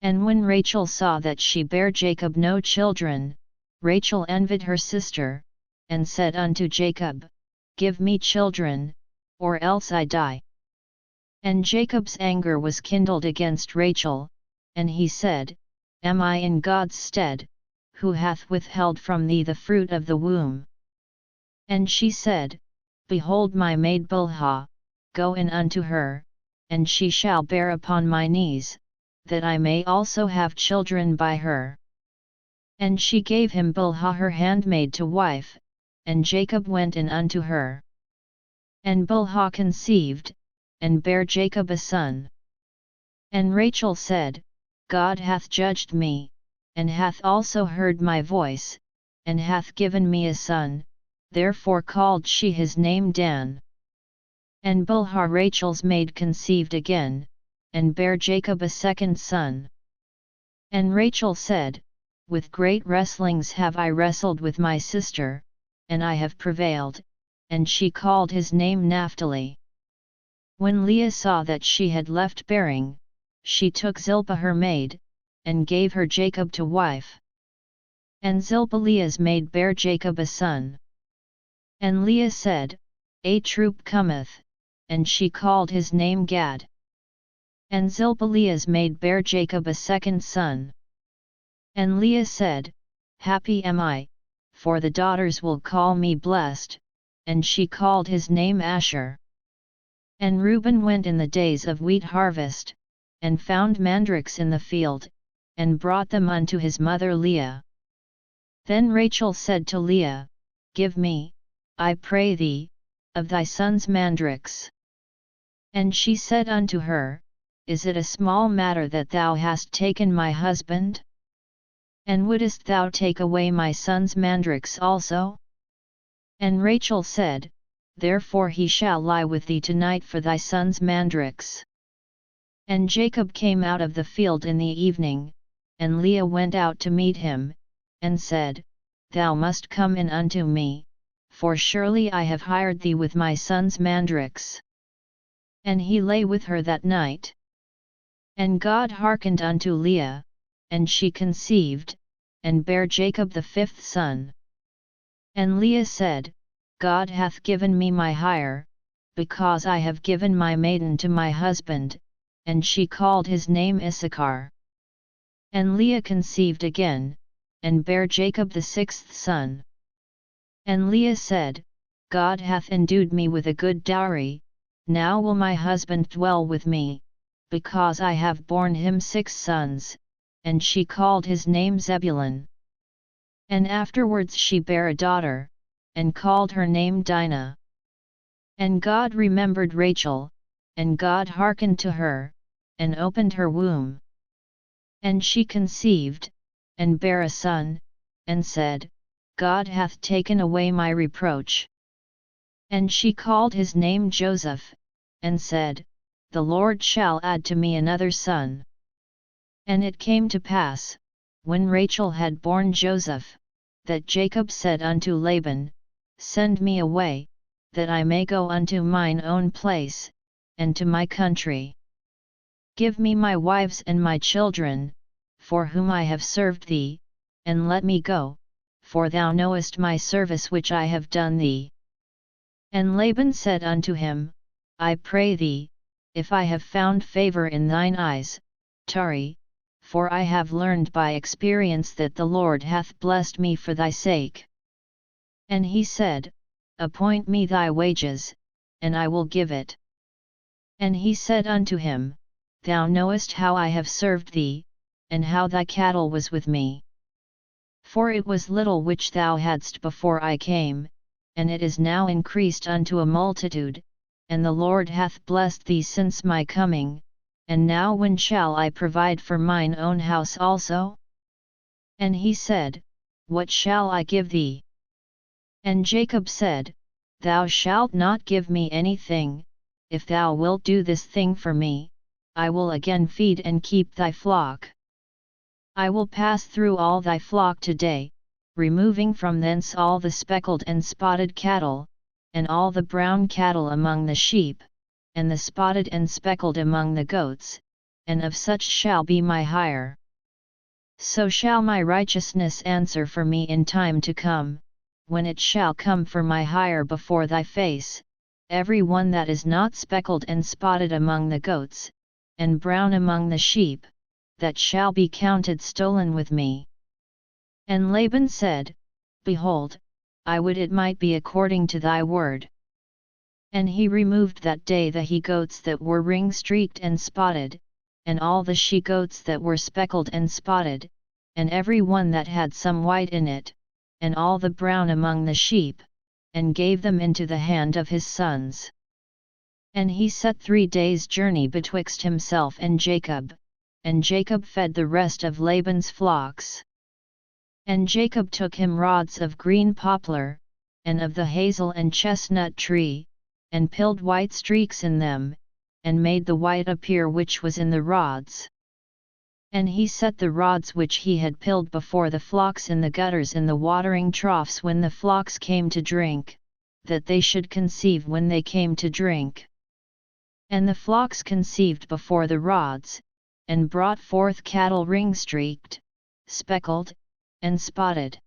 And when Rachel saw that she bare Jacob no children, Rachel envied her sister, and said unto Jacob, Give me children, or else I die. And Jacob's anger was kindled against Rachel, and he said, Am I in God's stead, who hath withheld from thee the fruit of the womb? And she said, Behold my maid Bilhah, go in unto her, and she shall bear upon my knees, that I may also have children by her. And she gave him Bilhah her handmaid to wife, and Jacob went in unto her. And Bilhah conceived, and bare Jacob a son. And Rachel said, God hath judged me, and hath also heard my voice, and hath given me a son, therefore called she his name Dan. And Bilhah Rachel's maid conceived again, and bare Jacob a second son. And Rachel said, With great wrestlings have I wrestled with my sister, and I have prevailed, and she called his name Naphtali. When Leah saw that she had left bearing, she took Zilpah her maid, and gave her Jacob to wife. And Zilpah Leah's maid bare Jacob a son. And Leah said, A troop cometh, and she called his name Gad. And Zilpah Leah's maid bare Jacob a second son. And Leah said, Happy am I, for the daughters will call me blessed, and she called his name Asher. And Reuben went in the days of wheat harvest, and found mandrakes in the field, and brought them unto his mother Leah. Then Rachel said to Leah, Give me, I pray thee, of thy son's mandrakes. And she said unto her, Is it a small matter that thou hast taken my husband? And wouldest thou take away my son's mandrakes also? And Rachel said, Therefore he shall lie with thee tonight for thy son's mandrakes. And Jacob came out of the field in the evening, and Leah went out to meet him, and said, Thou must come in unto me, for surely I have hired thee with my son's mandrakes. And he lay with her that night. And God hearkened unto Leah, and she conceived, and bare Jacob the fifth son. And Leah said, God hath given me my hire, because I have given my maiden to my husband, and she called his name Issachar. And Leah conceived again, and bare Jacob the sixth son. And Leah said, God hath endued me with a good dowry, now will my husband dwell with me, because I have borne him 6 sons, and she called his name Zebulun. And afterwards she bare a daughter, and called her name Dinah. And God remembered Rachel, and God hearkened to her, and opened her womb. And she conceived, and bare a son, and said, God hath taken away my reproach. And she called his name Joseph, and said, The Lord shall add to me another son. And it came to pass, when Rachel had borne Joseph, that Jacob said unto Laban, Send me away, that I may go unto mine own place, and to my country. Give me my wives and my children, for whom I have served thee, and let me go, for thou knowest my service which I have done thee. And Laban said unto him, I pray thee, if I have found favor in thine eyes, tarry, for I have learned by experience that the Lord hath blessed me for thy sake. And he said, Appoint me thy wages, and I will give it. And he said unto him, Thou knowest how I have served thee, and how thy cattle was with me. For it was little which thou hadst before I came, and it is now increased unto a multitude, and the Lord hath blessed thee since my coming, and now when shall I provide for mine own house also? And he said, What shall I give thee? And Jacob said, Thou shalt not give me anything, if thou wilt do this thing for me, I will again feed and keep thy flock. I will pass through all thy flock today, removing from thence all the speckled and spotted cattle, and all the brown cattle among the sheep, and the spotted and speckled among the goats, and of such shall be my hire. So shall my righteousness answer for me in time to come, when it shall come for my hire before thy face, every one that is not speckled and spotted among the goats, and brown among the sheep, that shall be counted stolen with me. And Laban said, Behold, I would it might be according to thy word. And he removed that day the he-goats that were ring-streaked and spotted, and all the she-goats that were speckled and spotted, and every one that had some white in it, and all the brown among the sheep, and gave them into the hand of his sons. And he set 3 days' journey betwixt himself and Jacob fed the rest of Laban's flocks. And Jacob took him rods of green poplar, and of the hazel and chestnut tree, and pilled white streaks in them, and made the white appear which was in the rods. And he set the rods which he had pilled before the flocks in the gutters in the watering troughs when the flocks came to drink, that they should conceive when they came to drink. And the flocks conceived before the rods, and brought forth cattle ring-streaked, speckled, and spotted.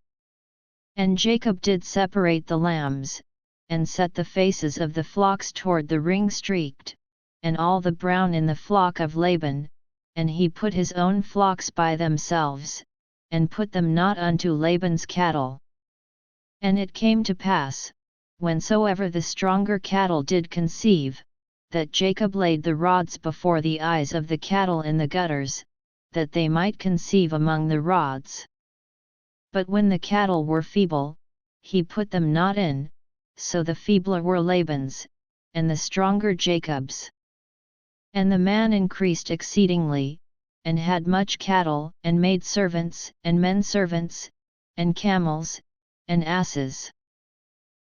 And Jacob did separate the lambs, and set the faces of the flocks toward the ring-streaked, and all the brown in the flock of Laban, and he put his own flocks by themselves, and put them not unto Laban's cattle. And it came to pass, whensoever the stronger cattle did conceive, that Jacob laid the rods before the eyes of the cattle in the gutters, that they might conceive among the rods. But when the cattle were feeble, he put them not in, so the feebler were Laban's, and the stronger Jacob's. And the man increased exceedingly, and had much cattle, and maidservants, and men servants, and camels, and asses.